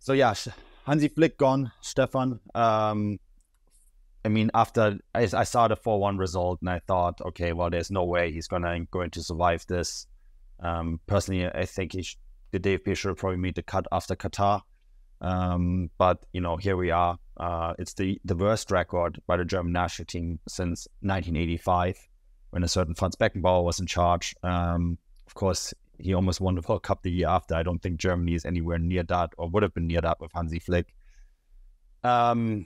So yeah, Hansi Flick gone, Stefan. I mean, after I saw the 4-1 result, and I thought, okay, well, there's no way he's going to survive this. Personally, I think the DFB should have probably made the cut after Qatar. But here we are. It's the worst record by the German national team since 1985, when a certain Franz Beckenbauer was in charge. Of course, he almost won the World Cup the year after. I don't think Germany is anywhere near that, or would have been near that with Hansi Flick. I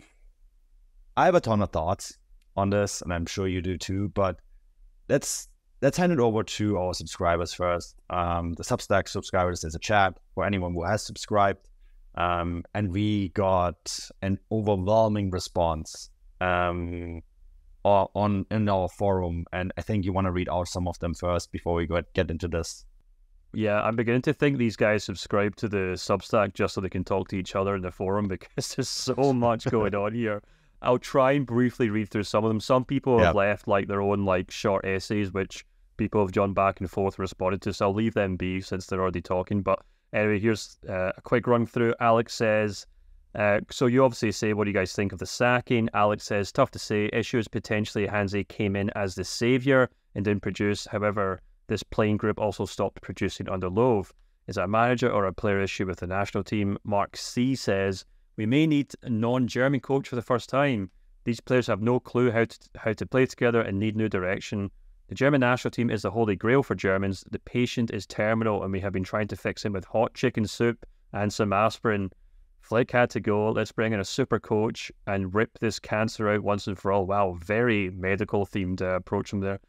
have a ton of thoughts on this, and I'm sure you do too, but let's hand it over to our subscribers first. The Substack subscribers, there's a chat for anyone who has subscribed, and we got an overwhelming response in our forum, and I think you want to read out some of them first before we get into this. Yeah, I'm beginning to think these guys subscribe to the Substack just so they can talk to each other in the forum, because there's so much going on here. I'll try and briefly read through some of them. Some people have left their own short essays, which people have gone back and forth responded to, so I'll leave them be since they're already talking. But anyway, here's a quick run through. Alex says, so you obviously say, what do you guys think of the sacking? Alex says, tough to say. Issue is potentially Hansi came in as the saviour and didn't produce. However, this playing group also stopped producing under Löw. Is that a manager or a player issue with the national team? Mark C says, we may need a non-German coach for the first time. These players have no clue how to play together and need new direction. The German national team is the holy grail for Germans. The patient is terminal, and we have been trying to fix him with hot chicken soup and some aspirin. Flick had to go. Let's bring in a super coach and rip this cancer out once and for all. Wow, very medical-themed approach from there.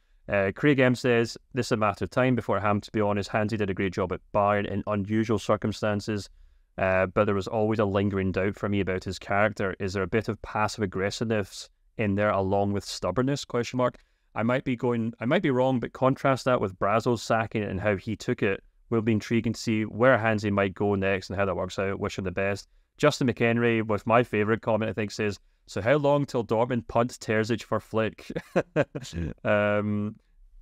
Craig M says, this is a matter of time before Ham, to be honest. Hansi did a great job at Bayern in unusual circumstances. But there was always a lingering doubt for me about his character. Is there a bit of passive aggressiveness in there along with stubbornness? ? I might be wrong, but contrast that with Brazo's sacking and how he took it. Will be intriguing to see where Hansi might go next and how that works out. Wish him the best. Justin McHenry, with my favourite comment, I think, says, so how long till Dortmund punts Terzic for Flick?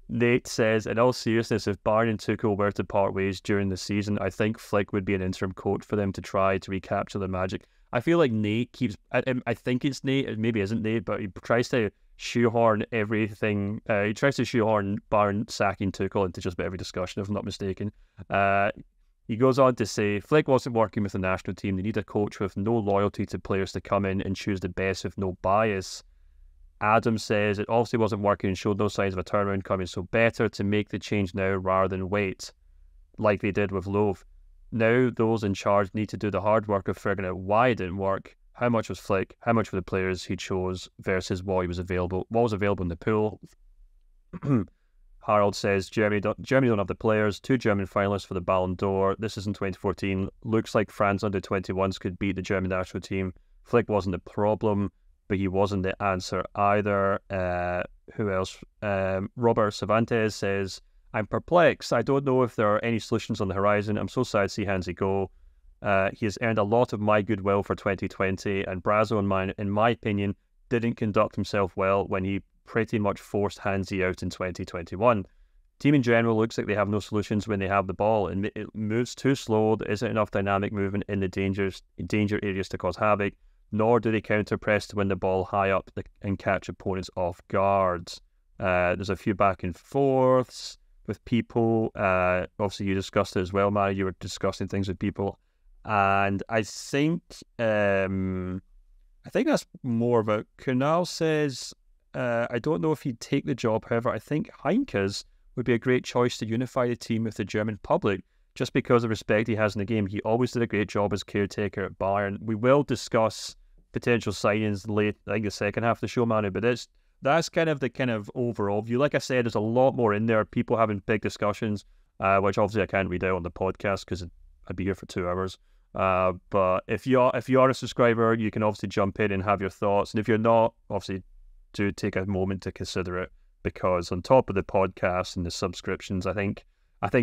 Nate says, in all seriousness, if Bayern and Tuchel were to part ways during the season, I think Flick would be an interim coach for them to try to recapture the magic. I feel like Nate keeps, I think it's Nate, it maybe isn't Nate, but he tries to shoehorn everything, he tries to shoehorn Bayern sacking Tuchel into just about every discussion, if I'm not mistaken. He goes on to say, Flick wasn't working with the national team. They need a coach with no loyalty to players to come in and choose the best with no bias. Adam says it obviously wasn't working and showed no signs of a turnaround coming, so better to make the change now rather than wait, like they did with Löw. Now those in charge need to do the hard work of figuring out why it didn't work, how much was Flick, how much were the players he chose versus what was available in the pool. Harold says Germany don't have the players. 2 German finalists for the Ballon d'Or. This isn't 2014. Looks like France under 21s could beat the German national team. Flick wasn't the problem, but he wasn't the answer either. Who else? Robert Cervantes says, I'm perplexed. I don't know if there are any solutions on the horizon. I'm so sad to see Hansi go. He has earned a lot of my goodwill for 2020, and Brazo, in my opinion, didn't conduct himself well when he pretty much forced Hansi out in 2021. Team in general looks like they have no solutions when they have the ball, and it moves too slow. There isn't enough dynamic movement in the danger areas to cause havoc, nor do they counter-press to win the ball high up and catch opponents off guard. There's a few back and forths with people. Obviously, you discussed it as well, Mary. You were discussing things with people. And I think that's more about Kunal says, I don't know if he'd take the job. However, I think Heinkes would be a great choice to unify the team with the German public. Just because of the respect he has in the game, he always did a great job as caretaker at Bayern. We will discuss potential signings late, I think the second half of the show, Manu, but that's kind of the overall view. Like I said, there's a lot more in there. People having big discussions, which obviously I can't read out on the podcast because I'd be here for 2 hours. But if you are a subscriber, you can obviously jump in and have your thoughts. And if you're not, obviously do take a moment to consider it, because on top of the podcast and the subscriptions, I think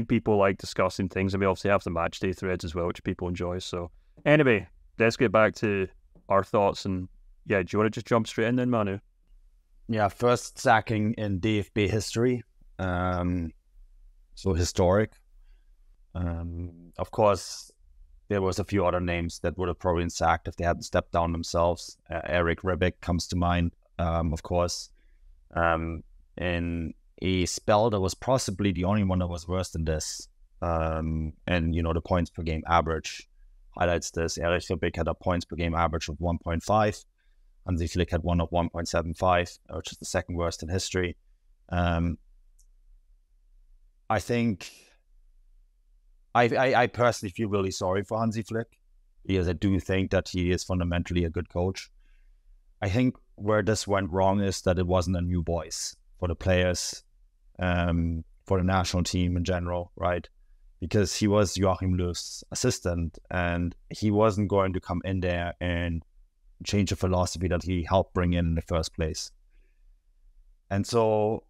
people like discussing things, and we obviously have the match day threads as well, which people enjoy. So anyway, let's get back to our thoughts. And yeah, do you want to just jump straight in then, Manu? Yeah, first sacking in DFB history. So historic. Of course, there was a few other names that would have probably been sacked if they hadn't stepped down themselves. Eric Ribbeck comes to mind, of course. In a spell that was possibly the only one that was worse than this. And, the points per game average highlights this. Eric Ribbeck had a points per game average of 1.5. Hansi Flick had one of 1.75, which is the second worst in history. I think I personally feel really sorry for Hansi Flick, because I do think that he is fundamentally a good coach. I think where this went wrong is that it wasn't a new voice for the players, for the national team in general, right? Because he was Joachim Löw's assistant, and he wasn't going to come in there and change the philosophy that he helped bring in the first place. And so,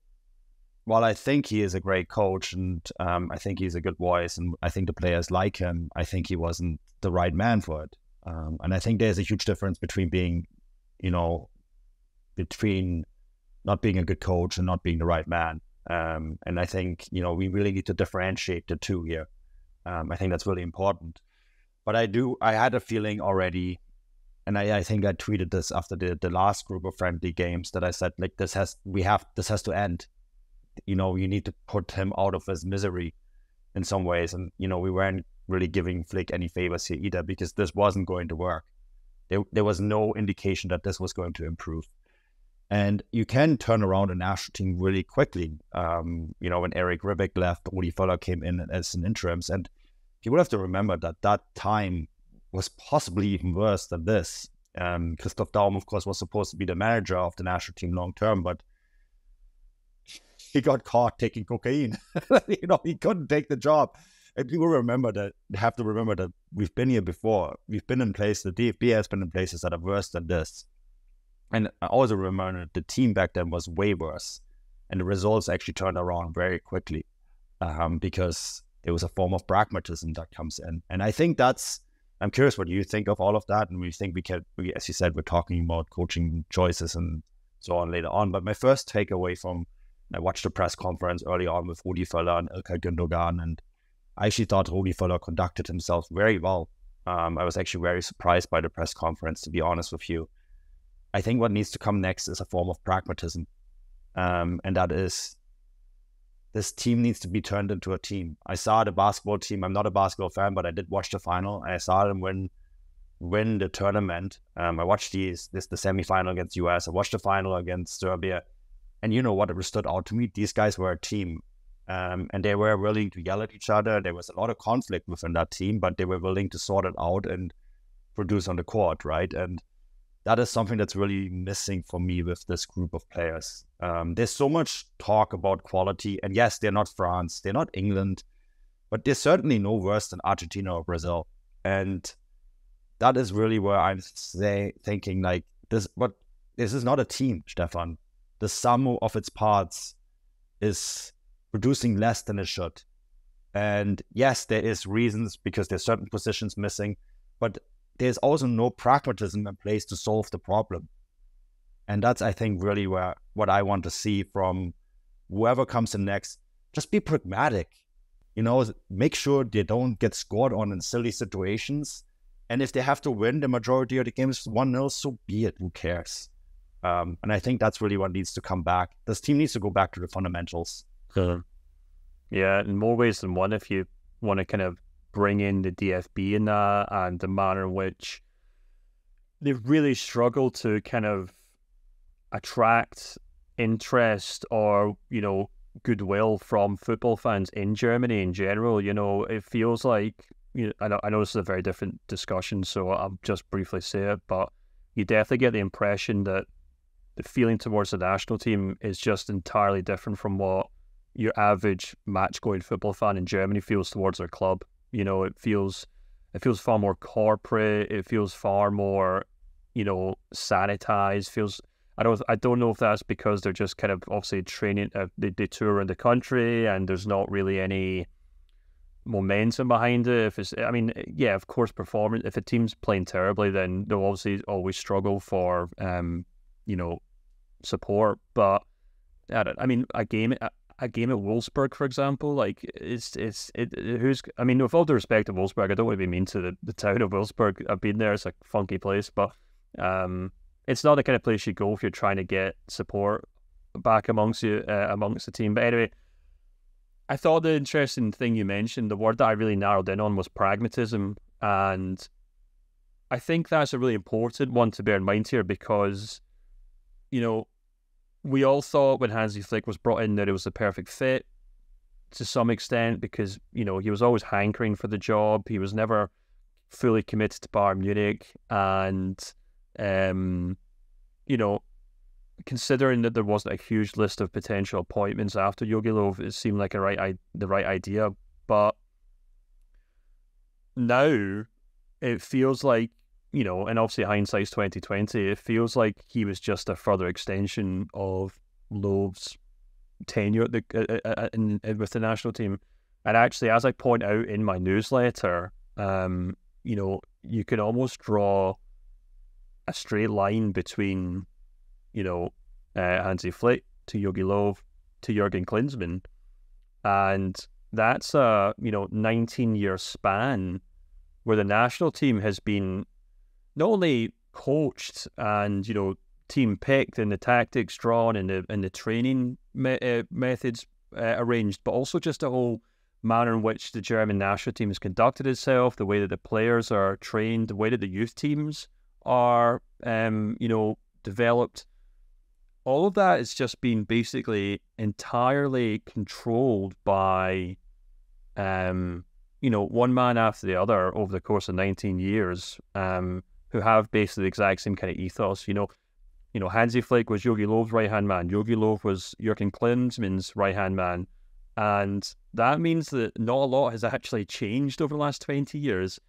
while I think he is a great coach, and I think he's a good voice, and I think the players like him, I think he wasn't the right man for it. And I think there's a huge difference between being, between not being a good coach and not being the right man. And I think, we really need to differentiate the two here. I think that's really important. But I had a feeling already, and I think I tweeted this after the last group of friendly games, that I said, like, this has to end. You need to put him out of his misery in some ways. And, we weren't really giving Flick any favors here either, because this wasn't going to work. There was no indication that this was going to improve. And you can turn around a national team really quickly. When Eric Ribbeck left, Uli Völler came in as an interims. And you will have to remember that time was possibly even worse than this. Christoph Daum, of course, was supposed to be the manager of the national team long term, but he got caught taking cocaine. He couldn't take the job. And people have to remember that we've been here before. We've been in places, the DFB has been in places that are worse than this. And I also remember the team back then was way worse. And the results actually turned around very quickly, because there was a form of pragmatism that comes in. And I think I'm curious what you think of all of that. And we think as you said, we're talking about coaching choices and so on later on. But my first takeaway I watched the press conference early on with Rudi Völler and Ilkay Gündogan, and I actually thought Rudi Völler conducted himself very well. I was actually very surprised by the press conference, to be honest with you. I think what needs to come next is a form of pragmatism. And that is, this team needs to be turned into a team. I saw the basketball team. I'm not a basketball fan, but I did watch the final. I saw them win the tournament. I watched the semifinal against US. I watched the final against Serbia. And you know what stood out to me? These guys were a team. And they were willing to yell at each other. There was a lot of conflict within that team, but they were willing to sort it out and produce on the court, right? And that is something that's really missing for me with this group of players. There's so much talk about quality. And yes, they're not France, they're not England, but they're certainly no worse than Argentina or Brazil. And that is really where I'm thinking, like, this is not a team, Stefan. The sum of its parts is producing less than it should. And yes, there is reasons, because there's certain positions missing, but there's also no pragmatism in place to solve the problem. And that's, I think, really what I want to see from whoever comes in next. Just be pragmatic. Make sure they don't get scored on in silly situations. And if they have to win the majority of the games 1-0, so be it. Who cares? And I think that's really what needs to come back. This team needs to go back to the fundamentals. Yeah, in more ways than one, if you want to kind of bring in the DFB in that, and the manner in which they've really struggled to kind of attract interest or, goodwill from football fans in Germany in general. It feels like, I know this is a very different discussion, so I'll just briefly say it, but you definitely get the impression that the feeling towards the national team is just entirely different from what your average match-going football fan in Germany feels towards their club. It feels far more corporate. It feels far more, sanitized. I don't know if that's because they're just kind of obviously training. They tour around the country, and there's not really any momentum behind it. Of course, performance. If a team's playing terribly, then they'll obviously always struggle for support. But a game a game at Wolfsburg, for example. Like, who's, I mean, with all due respect to Wolfsburg, I don't want to be mean to the town of Wolfsburg. I've been there, it's a funky place, but it's not the kind of place you go if you're trying to get support back amongst the team. But anyway, I thought the interesting thing you mentioned, the word that I really narrowed in on was pragmatism. And I think that's a really important one to bear in mind here because, you know, we all thought when Hansi Flick was brought in that it was the perfect fit to some extent because, you know, he was always hankering for the job. He was never fully committed to Bayern Munich. And, you know, considering that there wasn't a huge list of potential appointments after Jogi Löw, it seemed like the right idea. But now it feels like, you know, and obviously hindsight's 2020, it feels like he was just a further extension of Löw's tenure with the national team. And actually, as I point out in my newsletter, you know, you can almost draw a straight line between, you know, Hansi Flick to Jogi Löw to Jurgen Klinsmann. And that's a, you know, 19-year span where the national team has been not only coached and, you know, team picked and the tactics drawn and the training methods arranged, but also just the whole manner in which the German national team has conducted itself, the way that the players are trained, the way that the youth teams are, you know, developed. All of that has just been basically entirely controlled by, you know, one man after the other over the course of 19 years, who have basically the exact same kind of ethos. You know, Hansi Flick was Jogi Löw's right-hand man. Jogi Löw was Jurgen Klinsmann's right-hand man. And that means that not a lot has actually changed over the last 20 years.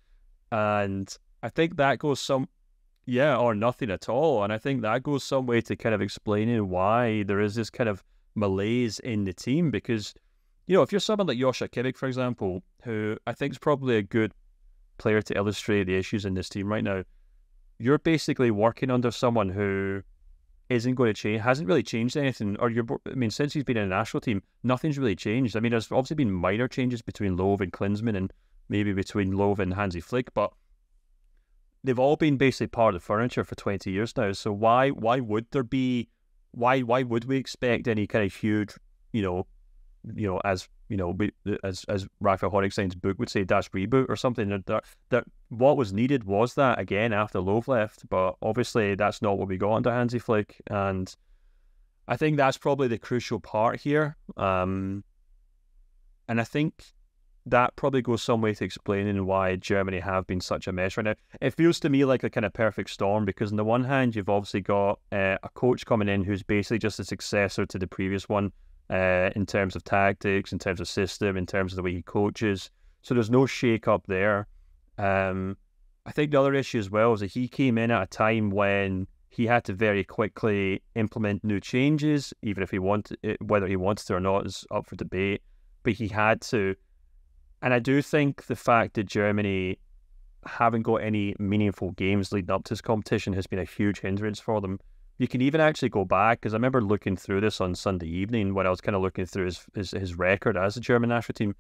And I think that goes or nothing at all. And I think that goes some way to kind of explaining why there is this kind of malaise in the team. Because, you know, if you're someone like Joshua Kimmich, for example, who I think is probably a good player to illustrate the issues in this team right now, you're basically working under someone who isn't going to change, hasn't really changed anything. Since he's been in a national team, nothing's really changed. I mean, there's obviously been minor changes between Löw and Klinsmann and maybe between Löw and Hansi Flick, but they've all been basically part of the furniture for 20 years now. So why would we expect any kind of huge, as Raphael Honigstein's book would say, Das Reboot or something, that what was needed was that again after Löw left, but obviously that's not what we got under Hansi Flick, and I think that's probably the crucial part here. And I think that probably goes some way to explaining why Germany have been such a mess right now. It feels to me like a kind of perfect storm, because on the one hand, you've obviously got a coach coming in who's basically just a successor to the previous one in terms of tactics, in terms of system, in terms of the way he coaches. So there's no shake-up there. I think the other issue as well is that he came in at a time when he had to very quickly implement new changes, even if he wanted it, whether he wants to or not is up for debate, but he had to. And I do think the fact that Germany haven't got any meaningful games leading up to this competition has been a huge hindrance for them. You can even actually go back, because I remember looking through this on Sunday evening when I was kind of looking through his record as a German national team.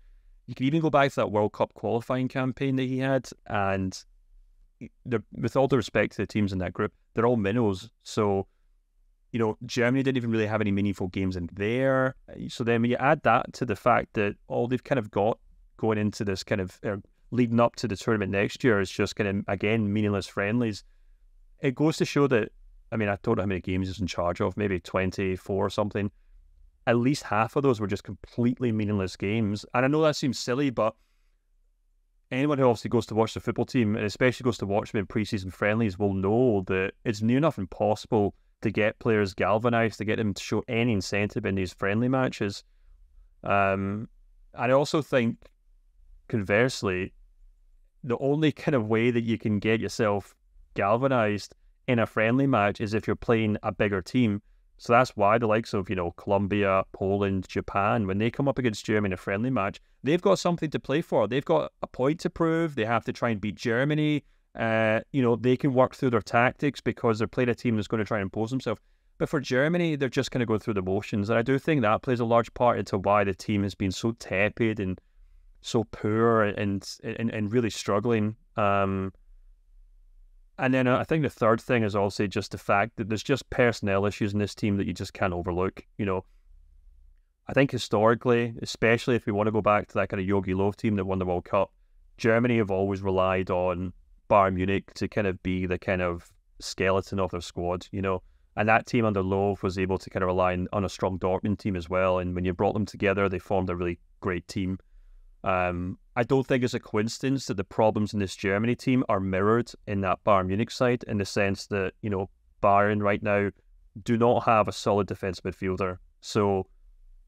You can even go back to that World Cup qualifying campaign that he had, and with all the respect to the teams in that group, they're all minnows. So, Germany didn't even really have any meaningful games in there. So then when you add that to the fact that all they've kind of got going into this kind of leading up to the tournament next year is just kind of, again, meaningless friendlies, it goes to show that, I don't know how many games he's in charge of, maybe 24 or something. At least half of those were just completely meaningless games. And I know that seems silly, but anyone who obviously goes to watch the football team, and especially goes to watch them in pre-season friendlies, will know that it's near enough impossible to get players galvanised, to get them to show any incentive in these friendly matches. And I also think, conversely, the only kind of way that you can get yourself galvanised in a friendly match is if you're playing a bigger team. So that's why the likes of, Colombia, Poland, Japan, when they come up against Germany in a friendly match, they've got something to play for. They've got a point to prove. They have to try and beat Germany. They can work through their tactics because they're playing a team that's going to try and impose themselves. But for Germany, they're just kind of going through the motions. And I do think that plays a large part into why the team has been so tepid and so poor and really struggling. And then I think the third thing is also just the fact that there's just personnel issues in this team that you just can't overlook. You know, I think historically, especially if we want to go back to that kind of Jogi Löw team that won the World Cup, Germany have always relied on Bayern Munich to kind of be the kind of skeleton of their squad, you know. And that team under Löw was able to kind of rely on a strong Dortmund team as well. And when you brought them together, they formed a really great team. I don't think it's a coincidence that the problems in this Germany team are mirrored in that Bayern Munich side, in the sense that, you know, Bayern right now do not have a solid defense midfielder. So,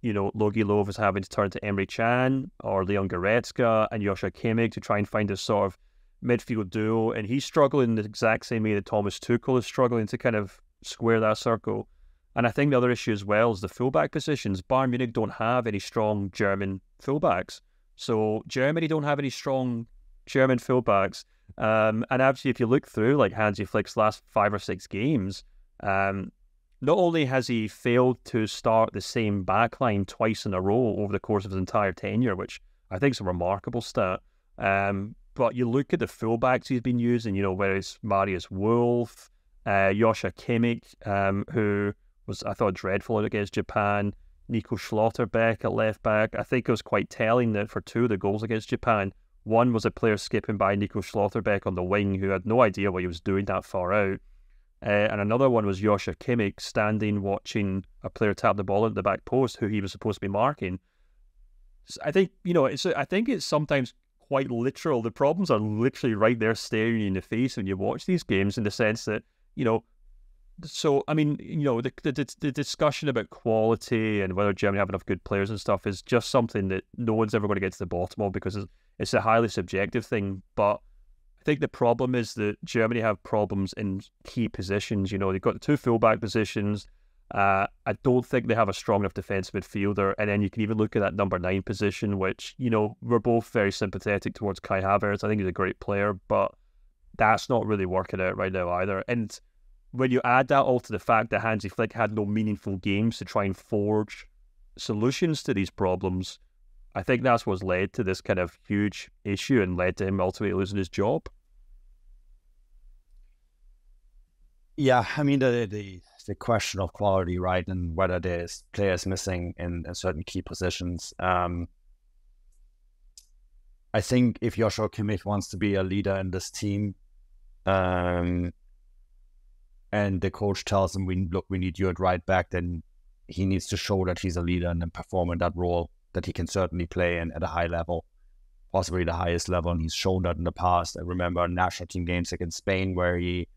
you know, Jogi Löw is having to turn to Emre Can or Leon Goretzka and Joshua Kimmich to try and find a sort of midfield duo. And he's struggling the exact same way that Thomas Tuchel is struggling to kind of square that circle. And I think the other issue as well is the fullback positions. Bayern Munich don't have any strong German fullbacks. So Germany don't have any strong German fullbacks. And actually, if you look through like Hansi Flick's last 5 or 6 games, not only has he failed to start the same backline twice in a row over the course of his entire tenure, which I think is a remarkable stat, but you look at the fullbacks he's been using, you know, whether it's Marius Wolf, Joshua Kimmich, who was, I thought, dreadful against Japan, Nico Schlotterbeck at left back. I think it was quite telling that for 2 of the goals against Japan, one was a player skipping by Nico Schlotterbeck on the wing who had no idea what he was doing that far out. And another one was Joshua Kimmich standing watching a player tap the ball at the back post who he was supposed to be marking. So I think, you know, I think it's sometimes quite literal. The problems are literally right there staring you in the face when you watch these games, in the sense that, you know, so, I mean, you know, the discussion about quality and whether Germany have enough good players and stuff is just something that no one's ever going to get to the bottom of, because it's a highly subjective thing. But I think the problem is that Germany have problems in key positions. You know, they've got the 2 fullback positions. I don't think they have a strong enough defensive midfielder. And then you can even look at that number 9 position, which, you know, we're both very sympathetic towards Kai Havertz. I think he's a great player, but that's not really working out right now either. And when you add that all to the fact that Hansi Flick had no meaningful games to try and forge solutions to these problems, I think that's what's led to this kind of huge issue and led to him ultimately losing his job. Yeah, I mean, the question of quality, right, and whether there's players missing in certain key positions. I think if Joshua Kimmich wants to be a leader in this team, and the coach tells him, we need you at right back, then he needs to show that he's a leader and then perform in that role that he can certainly play in at a high level, possibly the highest level, and he's shown that in the past. I remember national team games against Spain where he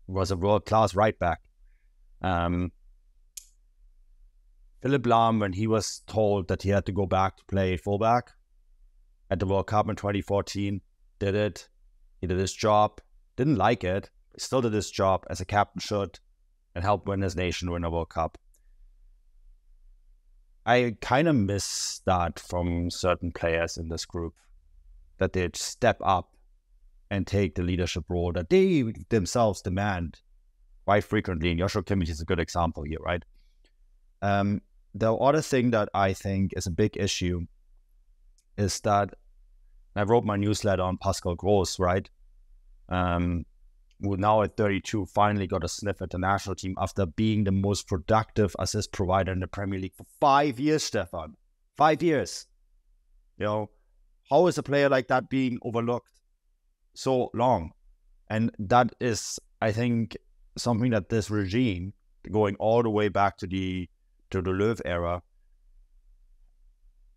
was a world-class right back. Philipp Lahm, when he was told that he had to go back to play fullback at the World Cup in 2014, did it. He did his job, didn't like it, still did his job as a captain should, and helped win his nation win a World Cup. I kind of miss that from certain players in this group, that they'd step up and take the leadership role that they themselves demand quite frequently. And Joshua Kimmich is a good example here, right? The other thing that I think is a big issue is that I wrote my newsletter on Pascal Gross, right? Who now at 32 finally got a sniff at the national team after being the most productive assist provider in the Premier League for 5 years, Stefan. 5 years. You know, how is a player like that being overlooked so long? And that is, I think, something that this regime, going all the way back to the Löw era,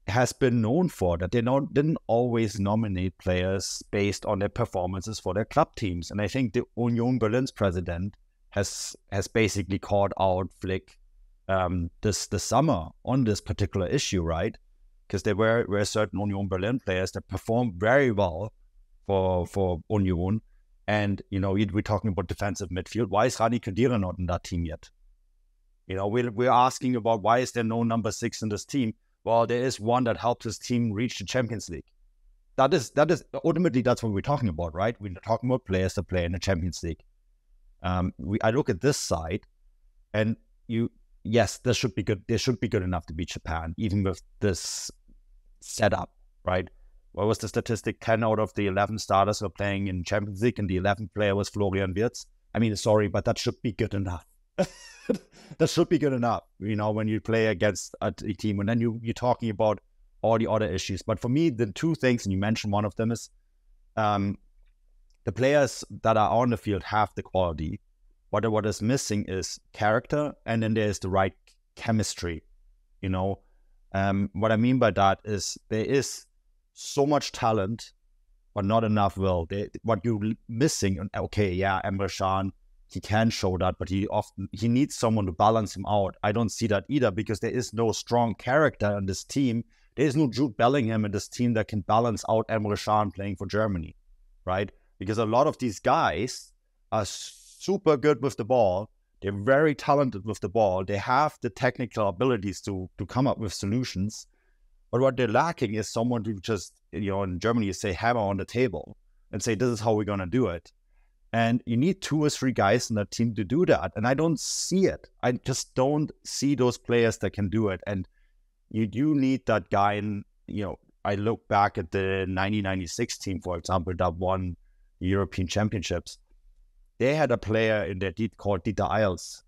has been known for, that they didn't always nominate players based on their performances for their club teams. And I think the Union Berlin's president has basically called out Flick this summer on this particular issue, right? Because there were certain Union Berlin players that performed very well for Union. And, you know, we're talking about defensive midfield. Why is Rani Khedira not in that team yet? You know, we're asking about why is there no number 6 in this team? Well, there is one that helped his team reach the Champions League. That is ultimately, that's what we're talking about, right? We're talking about players that play in the Champions League. I look at this side, And yes, this should be good. They should be good enough to beat Japan, even with this setup, right? What was the statistic? 10 out of the 11 starters were playing in Champions League, and the 11th player was Florian Wirtz. I mean, sorry, but that should be good enough. That should be good enough, when you play against a team, and then you're talking about all the other issues. But for me, the two things, and you mentioned one of them, is the players that are on the field have the quality. What is missing is character, and then there's the right chemistry. What I mean by that is there is so much talent, but not enough will. What you're missing, okay, yeah, Emre Can, he can show that, but he needs someone to balance him out. I don't see that either, because there is no strong character in this team. There is no Jude Bellingham in this team that can balance out Emre Can playing for Germany, right? Because a lot of these guys are super good with the ball. They're very talented with the ball. They have the technical abilities to come up with solutions. But what they're lacking is someone to just, in Germany, you say hammer on the table and say, this is how we're going to do it. And you need 2 or 3 guys in that team to do that. And I don't see it. I just don't see those players that can do it. And you do need that guy. And, I look back at the 1996 team, for example, that won the European Championships. They had a player in their called Dieter Eils,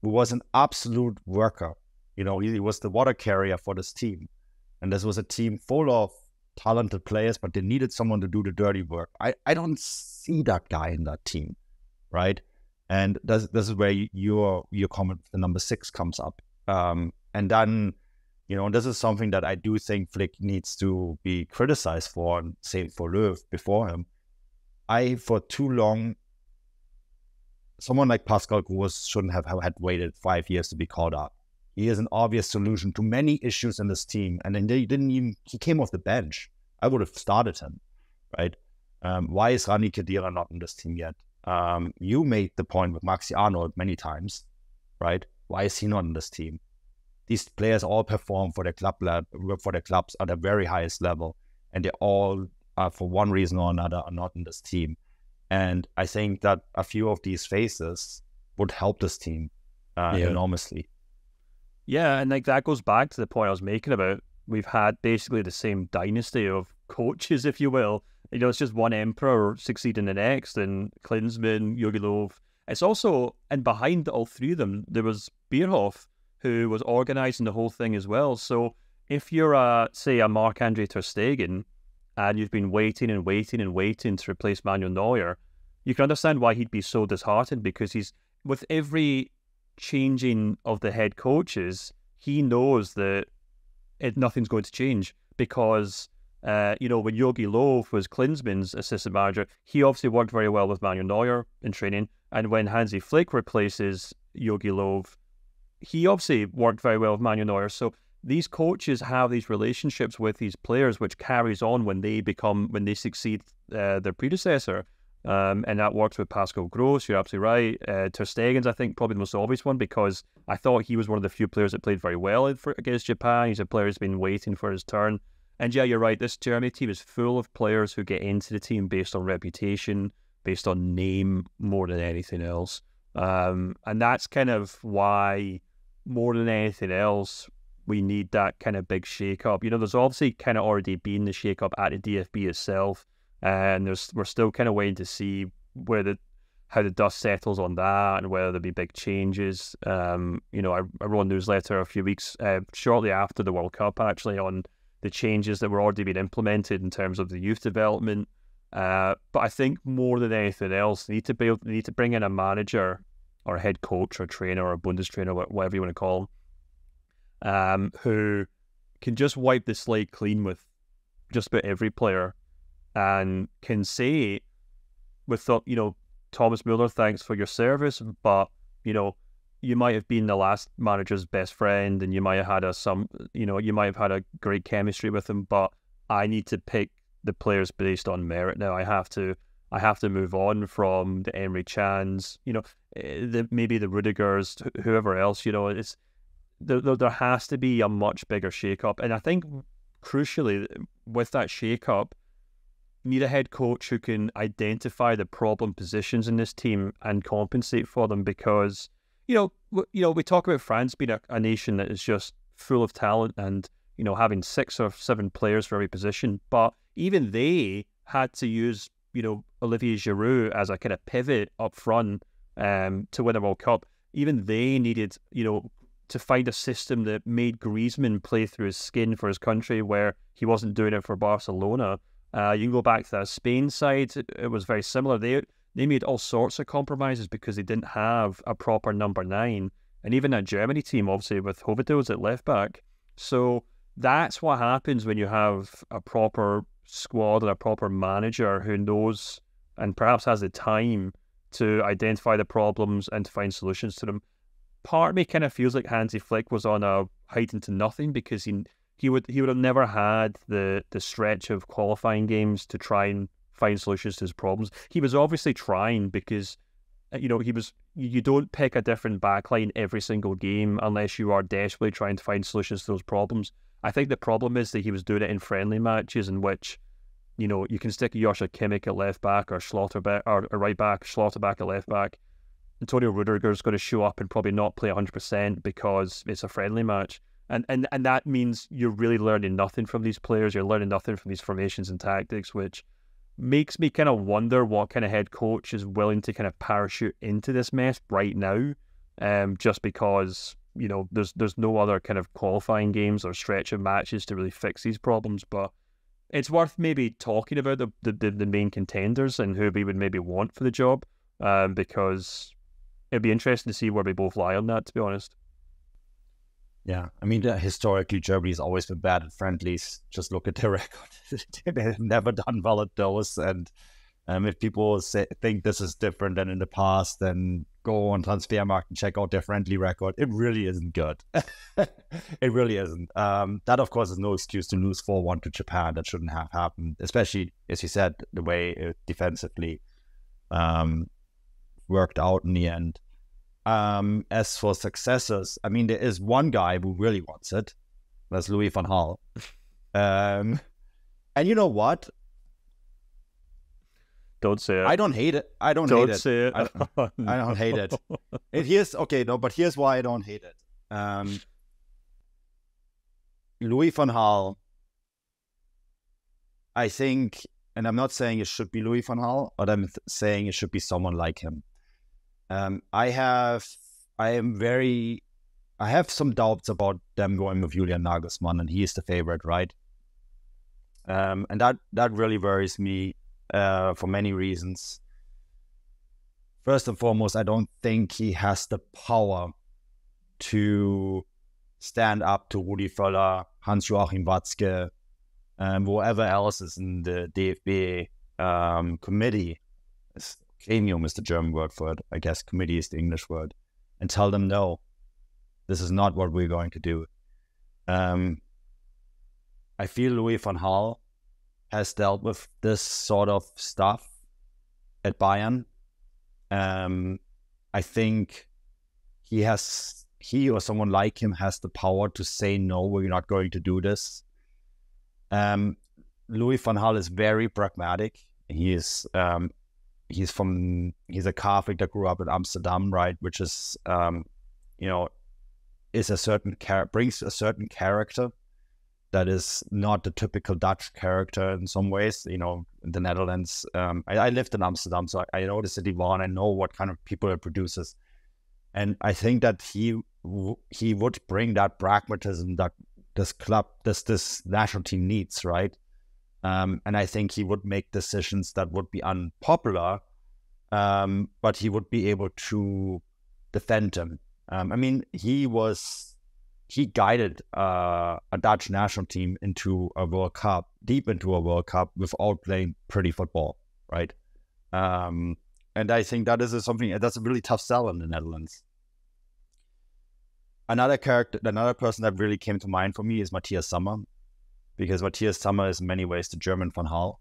who was an absolute worker. He was the water carrier for this team. And this was a team full of talented players, but they needed someone to do the dirty work. I don't see that guy in that team, right? And this is where your comment, the number 6, comes up. And then, this is something that I do think Flick needs to be criticized for, and same for Löw before him. For too long, someone like Pascal Groß shouldn't have had waited 5 years to be called up. He is an obvious solution to many issues in this team. And then he came off the bench. I would have started him, right? Why is Rani Khedira not in this team yet? You made the point with Maxi Arnold many times, right? Why is he not in this team? These players all perform for their clubs at the very highest level. And they all, for one reason or another, are not in this team. And I think that a few of these faces would help this team enormously. Yeah, and that goes back to the point I was making about we've had basically the same dynasty of coaches, if you will. It's just one emperor succeeding the next, and Klinsmann, Jogi Löw. It's also, and behind all 3 of them, there was Bierhoff, who was organising the whole thing as well. So if you're, say, a Marc-Andre ter Stegen, and you've been waiting and waiting and waiting to replace Manuel Neuer, you can understand why he'd be so disheartened, because he's, with every changing of the head coaches, he knows that nothing's going to change, because when Jogi Löw was Klinsmann's assistant manager, he obviously worked very well with Manuel Neuer in training, and when Hansi Flick replaces Jogi Löw, he obviously worked very well with Manuel Neuer. So these coaches have these relationships with these players, which carries on when they succeed their predecessor. And that works with Pascal Groß. You're absolutely right. Ter Stegen's, I think, probably the most obvious one, because I thought he was one of the few players that played very well against Japan. He's a player who's been waiting for his turn. And yeah, you're right. This Germany team is full of players who get into the team based on reputation, based on name, more than anything else. And that's kind of why, more than anything else, we need that kind of big shake-up. There's obviously kind of already been the shake-up at the DFB itself. And we're still kind of waiting to see how the dust settles on that, and whether there'll be big changes. I wrote a newsletter a few weeks shortly after the World Cup, actually, on the changes that were already being implemented in terms of the youth development. But I think more than anything else, they need to bring in a manager or a head coach or a trainer or a Bundestrainer, whatever you want to call him, who can just wipe the slate clean with just about every player, and can say with Thomas Muller, thanks for your service, but you might have been the last manager's best friend, and you might have had a great chemistry with him, but I need to pick the players based on merit now. I have to move on from the Emre Cans, maybe the Rudigers, whoever else. There has to be a much bigger shake-up, and I think crucially with that shake-up, need a head coach who can identify the problem positions in this team and compensate for them, because we talk about France being a nation that is just full of talent and, having 6 or 7 players for every position. But even they had to use, Olivier Giroud as a kind of pivot up front to win a World Cup. Even they needed, to find a system that made Griezmann play through his skin for his country, where he wasn't doing it for Barcelona. You can go back to that Spain side. It was very similar. They made all sorts of compromises because they didn't have a proper number 9. And even that Germany team, obviously, with Hovedels at left back. So that's what happens when you have a proper squad and a proper manager who knows and perhaps has the time to identify the problems and to find solutions to them. Part of me kind of feels like Hansi Flick was on a height into nothing, because he would have never had the stretch of qualifying games to try and find solutions to his problems. He was obviously trying, because you don't pick a different backline every single game unless you are desperately trying to find solutions to those problems. I think the problem is that he was doing it in friendly matches in which, you can stick Joshua Kimmich at left back or Schlotterbeck or right back, Schlotterbeck at left back. Antonio Rudiger's going to show up and probably not play 100% because it's a friendly match. And that means you're really learning nothing from these players. You're learning nothing from these formations and tactics, which makes me kind of wonder what kind of head coach is willing to kind of parachute into this mess right now, just because, there's no other kind of qualifying games or stretch of matches to really fix these problems. But it's worth maybe talking about the main contenders and who we would maybe want for the job, because it'd be interesting to see where we both lie on that, to be honest. Yeah, I mean, historically, Germany's always been bad at friendlies. Just look at their record. They've never done well at those. And if people think this is different than in the past, then go on Transfermarkt and check out their friendly record. It really isn't good. It really isn't. That, of course, is no excuse to lose 4-1 to Japan. That shouldn't have happened, especially, as you said, the way it defensively worked out in the end. As for successors, I mean, there is one guy who really wants it. That's Louis van Gaal. And you know what? Don't say it. I don't hate it. I don't hate it. Say it. I don't hate it. But here's why I don't hate it. Louis van Gaal, I think, and I'm not saying it should be Louis van Gaal, but I'm saying it should be someone like him. I have some doubts about them going with Julian Nagelsmann, and he is the favorite, right? And that really worries me for many reasons. First and foremost, I don't think he has the power to stand up to Rudi Völler, Hans-Joachim Watzke, whoever else is in the DFB committee. Gremium is the German word for it. I guess committee is the English word. And tell them, no, this is not what we're going to do. I feel Louis van Gaal has dealt with this sort of stuff at Bayern. I think he or someone like him has the power to say, no, we're not going to do this. Louis van Gaal is very pragmatic. He's a Catholic that grew up in Amsterdam, right? Which is, is a certain brings a certain character that is not the typical Dutch character in some ways. In the Netherlands, I lived in Amsterdam, so I know the city well, and I know what kind of people it produces. And I think that he would bring that pragmatism that this club, this national team needs, right? And I think he would make decisions that would be unpopular, but he would be able to defend them. I mean, he guided a Dutch national team into a World Cup, deep into a World Cup, without playing pretty football, right? And I think that is something that's a really tough sell in the Netherlands. Another person that really came to mind for me is Matthias Sammer, because Matthias Sammer is in many ways the German Van Gaal.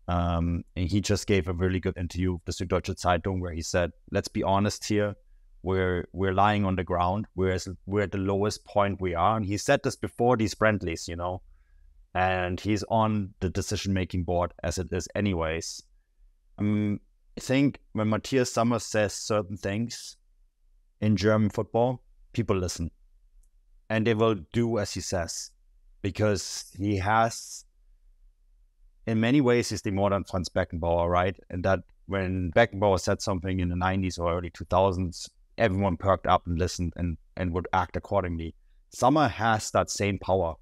And he just gave a really good interview with the Süddeutsche Zeitung where he said, let's be honest here, we're lying on the ground, we're at the lowest point we are. And he said this before these friendlies, and he's on the decision-making board as it is anyways. I think when Matthias Sammer says certain things, in German football, people listen. And they will do as he says. Because he has, in many ways, he's the modern Franz Beckenbauer, right? And that when Beckenbauer said something in the 90s or early 2000s, everyone perked up and listened and would act accordingly. Sommer has that same power.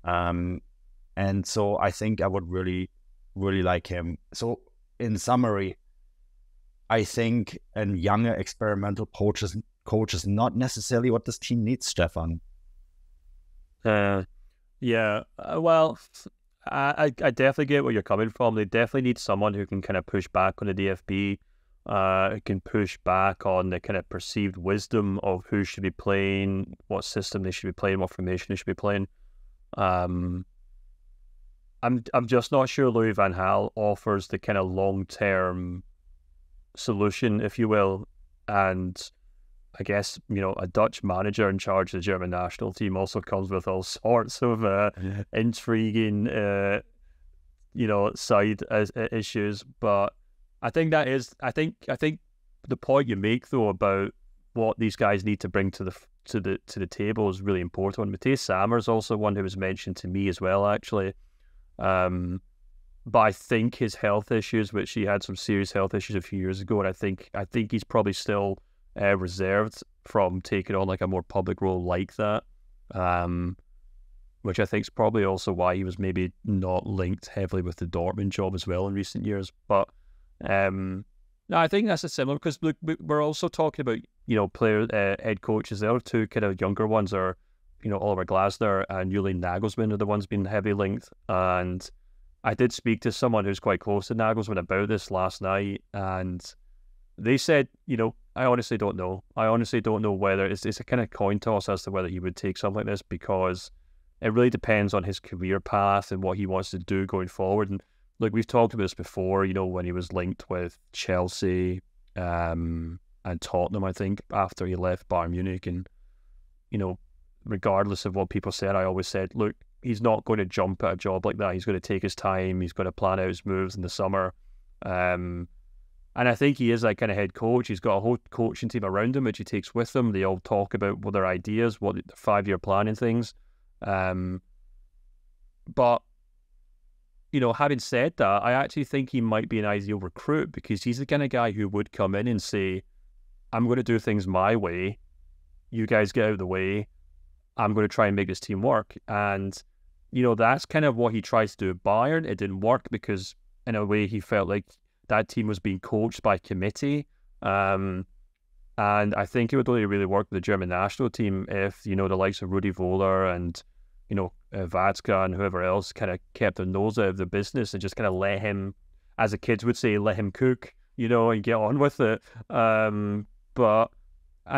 And so I think I would really, really like him. So in summary, I think a younger experimental coach is not necessarily what this team needs, Stefan. Yeah, well, I definitely get where you're coming from. They definitely need someone who can kind of push back on the DFB, who can push back on the kind of perceived wisdom of who should be playing, what system they should be playing, what formation they should be playing. I'm just not sure Louis van Gaal offers the kind of long-term solution, if you will, and I guess, a Dutch manager in charge of the German national team also comes with all sorts of intriguing, side issues. But I think I think the point you make though about what these guys need to bring to the table is really important. Matthijs Sammer is also one who was mentioned to me as well, actually. But I think his health issues, which he had some serious health issues a few years ago, and I think he's probably still reserved from taking on like a more public role like that, which I think is probably also why he was maybe not linked heavily with the Dortmund job as well in recent years. But no, I think that's a similar, because look, we're also talking about player head coaches. The other two kind of younger ones are Oliver Glasner and Julian Nagelsmann are the ones being heavily linked. And I did speak to someone who's quite close to Nagelsmann about this last night, and they said, I honestly don't know. I honestly don't know whether it's a kind of coin toss as to whether he would take something like this, because it really depends on his career path and what he wants to do going forward. And look, we've talked about this before, when he was linked with Chelsea and Tottenham, I think, after he left Bayern Munich. And, regardless of what people said, I always said, look, he's not going to jump at a job like that. He's going to take his time. He's going to plan out his moves in the summer. And I think he is that kind of head coach. He's got a whole coaching team around him, which he takes with him. They all talk about what their ideas, what the 5-year plan and things. But, having said that, I actually think he might be an ideal recruit, because he's the kind of guy who would come in and say, I'm going to do things my way. You guys get out of the way. I'm going to try and make this team work. And, that's kind of what he tries to do at Bayern. It didn't work because, in a way, he felt like that team was being coached by committee. And I think it would only really work with the German national team if, the likes of Rudi Völler and, Watzke and whoever else kind of kept their nose out of the business and just kind of let him, as the kids would say, let him cook, and get on with it. And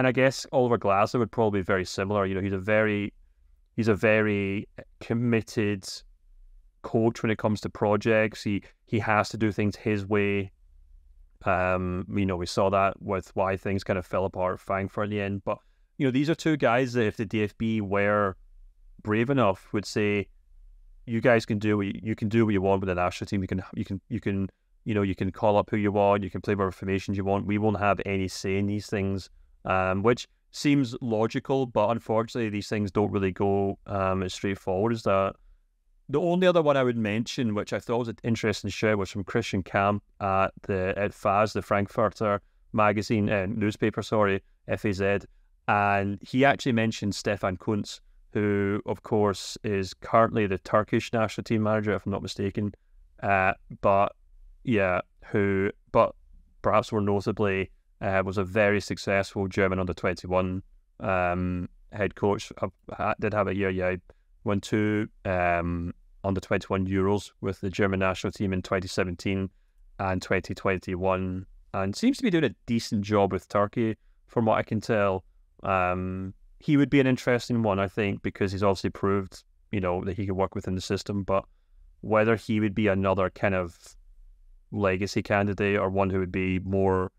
I guess Oliver Glasner would probably be very similar. He's a very committed coach when it comes to projects. He has to do things his way. We saw that with why things kind of fell apart Frankfurt in the end. But these are two guys that if the DFB were brave enough would say, you guys can do what you want with the national team. You can call up who you want. You can play whatever formations you want. We won't have any say in these things, which seems logical, but unfortunately these things don't really go as straightforward as that. The only other one I would mention, which I thought was an interesting show, was from Christian Kamp at FAZ, the Frankfurter magazine, newspaper, FAZ, and he actually mentioned Stefan Kuntz, who, of course, is currently the Turkish national team manager, if I'm not mistaken, but perhaps more notably, was a very successful German under-21 head coach. Did have a year, won 2 under-21 Euros with the German national team in 2017 and 2021, and seems to be doing a decent job with Turkey, from what I can tell. He would be an interesting one, I think, because he's obviously proved, that he could work within the system, but whether he would be another kind of legacy candidate or one who would be more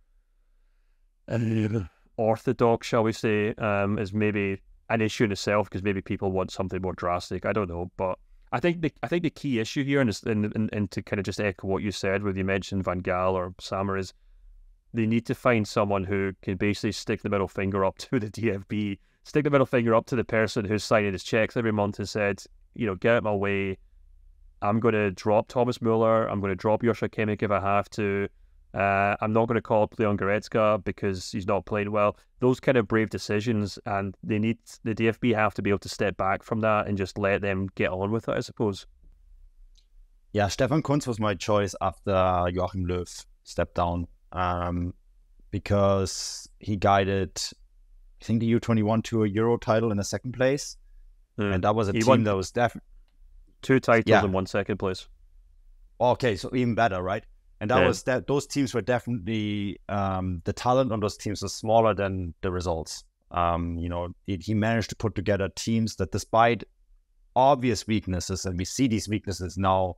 orthodox, shall we say, is maybe an issue in itself, because maybe people want something more drastic. I don't know, but I think the key issue here, and to kind of just echo what you said, whether you mentioned Van Gaal or Sammer, is they need to find someone who can basically stick the middle finger up to the DFB, stick the middle finger up to the person who's signing his checks every month and said, get out of my way. I'm going to drop Thomas Muller. I'm going to drop Joshua Kimmich if I have to. I'm not going to call up Leon Goretzka because he's not playing well. Those kind of brave decisions, and the DFB have to be able to step back from that and just let them get on with it, I suppose. Yeah, Stefan Kuntz was my choice after Joachim Löw stepped down, because he guided, I think, the U21 to a Euro title in the second place. And that was a team that was definitely 2 titles and 1 second place. Okay, so even better, right? And that was that. Those teams were definitely the talent on those teams was smaller than the results. He managed to put together teams that, despite obvious weaknesses, and we see these weaknesses now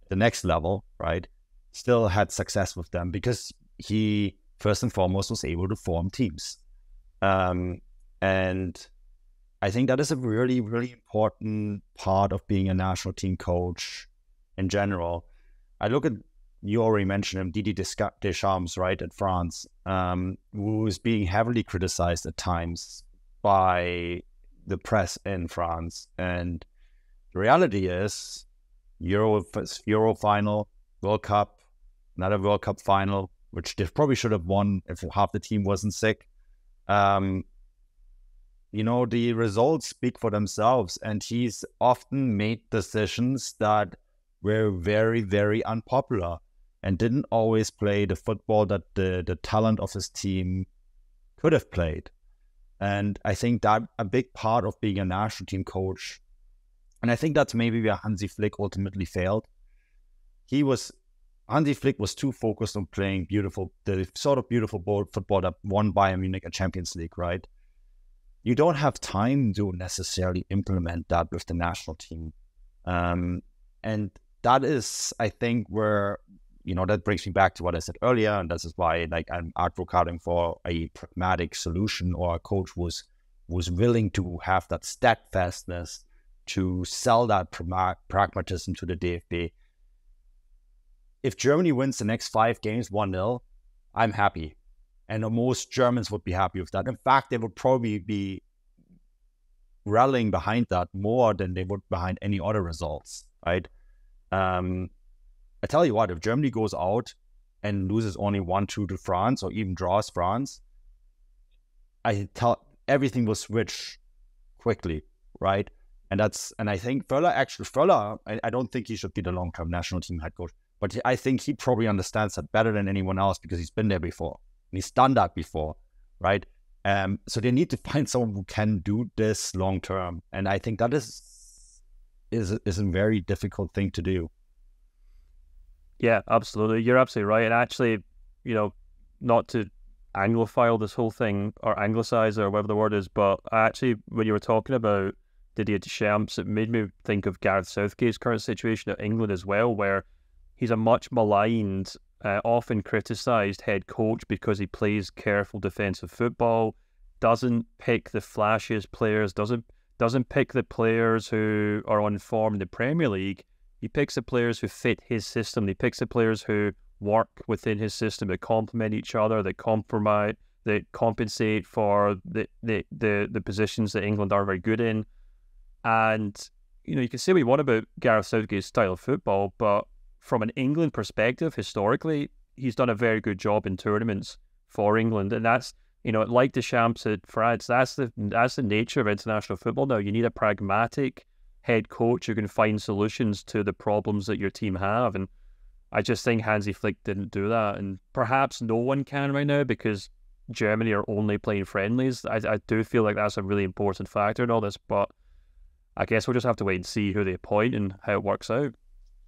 at the next level, right? Still had success with them because he first and foremost was able to form teams, and I think that is a really, really important part of being a national team coach in general. I look at, you already mentioned him, Didier Deschamps, right, at France, who is being heavily criticized at times by the press in France. And the reality is, Euro final, World Cup, another World Cup final, which they probably should have won if half the team wasn't sick. The results speak for themselves, and he's often made decisions that were very, very unpopular and didn't always play the football that the talent of his team could have played. And I think that a big part of being a national team coach, and I think that's maybe where Hansi Flick ultimately failed. Hansi Flick was too focused on playing the sort of beautiful football that won Bayern Munich a Champions League, right? You don't have time to necessarily implement that with the national team. And that is, I think, where, that brings me back to what I said earlier. And this is why, I'm advocating for a pragmatic solution, or a coach was willing to have that steadfastness to sell that pragmatism to the DFB. If Germany wins the next 5 games 1-0, I'm happy. And most Germans would be happy with that. In fact, they would probably be rallying behind that more than they would behind any other results, right? I tell you what, if Germany goes out and loses only 1-2 to France, or even draws France, everything will switch quickly, right? And I think Völler, I don't think he should be the long-term national team head coach, but I think he probably understands that better than anyone else because he's been there before. And he's done that before, right? So they need to find someone who can do this long term, and I think that is a very difficult thing to do. Yeah, absolutely. You're absolutely right. And actually, not to Anglophile this whole thing, or Anglicize, or whatever the word is, but actually, when you were talking about Didier Deschamps, it made me think of Gareth Southgate's current situation at England as well, where he's a much maligned, often criticised head coach because he plays careful defensive football, doesn't pick the flashiest players, doesn't pick the players who are on form in the Premier League. He picks the players who fit his system. He picks the players who work within his system, that complement each other, that compensate for the positions that England are very good in. And you can say what you want about Gareth Southgate's style of football, but from an England perspective, historically, he's done a very good job in tournaments for England. And that's, like Deschamps at France, that's the nature of international football now. You need a pragmatic head coach who can find solutions to the problems that your team have. And I just think Hansi Flick didn't do that. And perhaps no one can right now because Germany are only playing friendlies. I do feel like that's a really important factor in all this, but I guess we'll just have to wait and see who they appoint and how it works out.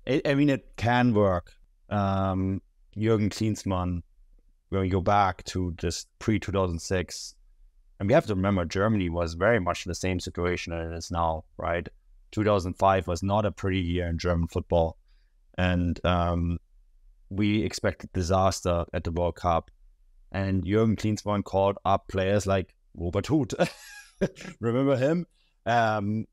It can work. Jürgen Klinsmann, when we go back to just pre-2006, and we have to remember Germany was very much the same situation as it is now, right? 2005 was not a pretty year in German football, and we expected disaster at the World Cup. And Jürgen Klinsmann called up players like Robert Huth. Remember him? And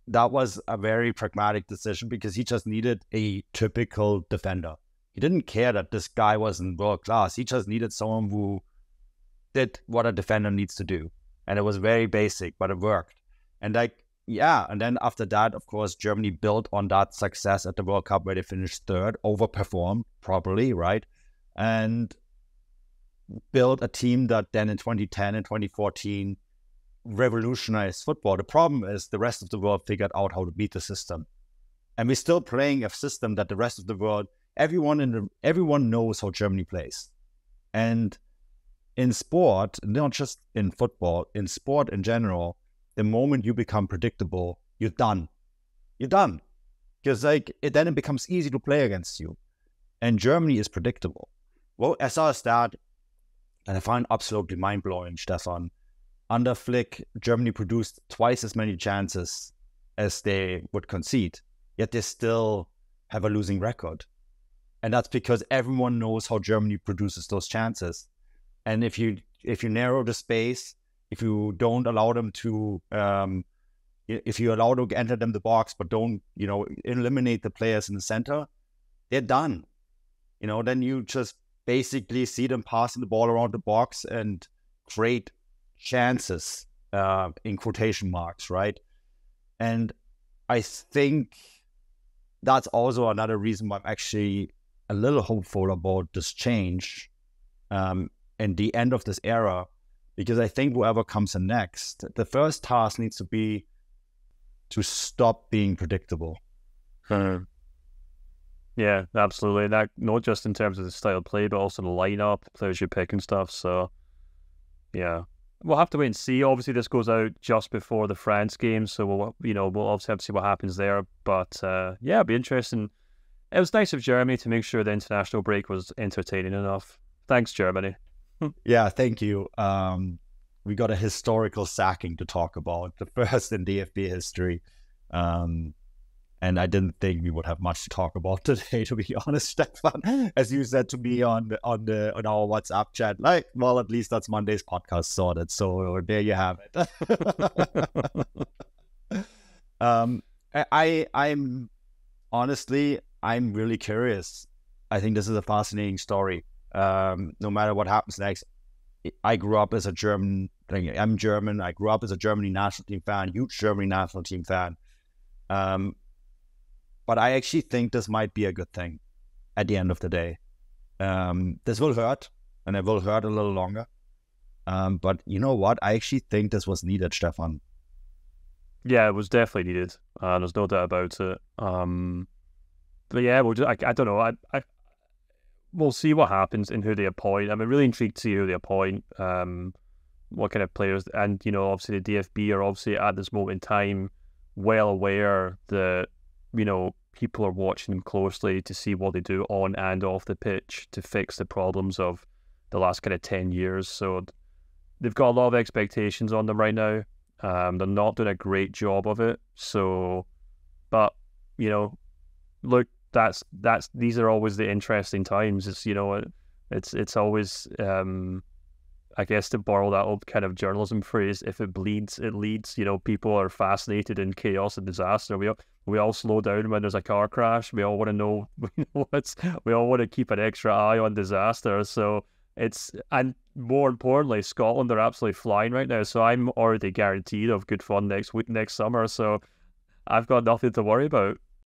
that was a very pragmatic decision because he just needed a typical defender. He didn't care that this guy wasn't world class. He just needed someone who did what a defender needs to do. And it was very basic, but it worked. And and then after that, of course, Germany built on that success at the World Cup where they finished third, overperformed properly, right? And built a team that then in 2010 and 2014 revolutionized football. The problem is the rest of the world figured out how to beat the system. And we're still playing a system that the rest of the world, everyone knows how Germany plays. And in sport, not just in football, in sport in general, the moment you become predictable, you're done. You're done. Because then it becomes easy to play against you. And Germany is predictable. Well, I saw a stat, and I find absolutely mind-blowing, Stefan. Under Flick, Germany produced twice as many chances as they would concede, yet they still have a losing record. And that's because everyone knows how Germany produces those chances. And if you narrow the space, if you don't allow them to, if you allow them to enter them the box, but don't, eliminate the players in the center, they're done. Then you just basically see them passing the ball around the box and create chances, in quotation marks, right? And I think that's also another reason why I'm actually a little hopeful about this change and the end of this era, because I think whoever comes in next, the first task needs to be to stop being predictable. Yeah, absolutely. And that not just in terms of the style of play, but also the lineup, players you pick and stuff. So, yeah, we'll have to wait and see. Obviously, this goes out just before the France game, so we'll obviously have to see what happens there. But yeah, it'll be interesting. It was nice of Germany to make sure the international break was entertaining enough. Thanks, Germany. Yeah, thank you. We got a historical sacking to talk about, the first in DFB history. And I didn't think we would have much to talk about today, to be honest, Stefan. As you said to me on our WhatsApp chat, well, at least that's Monday's podcast sorted. So there you have it. I'm honestly, I'm really curious. I think this is a fascinating story. No matter what happens next, I grew up as a German. I'm German. I grew up as a Germany national team fan, huge Germany national team fan. But I actually think this might be a good thing at the end of the day. This will hurt, and it will hurt a little longer. But you know what? I actually think this was needed, Stefan. Yeah, it was definitely needed. There's no doubt about it. But yeah, I don't know. We'll see what happens and who they appoint. I'm really intrigued to see who they appoint, what kind of players. And, obviously the DFB are obviously at this moment in time well aware that, people are watching them closely to see what they do on and off the pitch to fix the problems of the last kind of 10 years. So they've got a lot of expectations on them right now. They're not doing a great job of it. So, but, look, these are always the interesting times. It's always, I guess, to borrow that old kind of journalism phrase, if it bleeds, it leads. People are fascinated in chaos and disaster. We all slow down when there's a car crash. We all want to know, we all want to keep an extra eye on disaster. So and more importantly, Scotland are absolutely flying right now. So I'm already guaranteed of good fun next summer. So I've got nothing to worry about.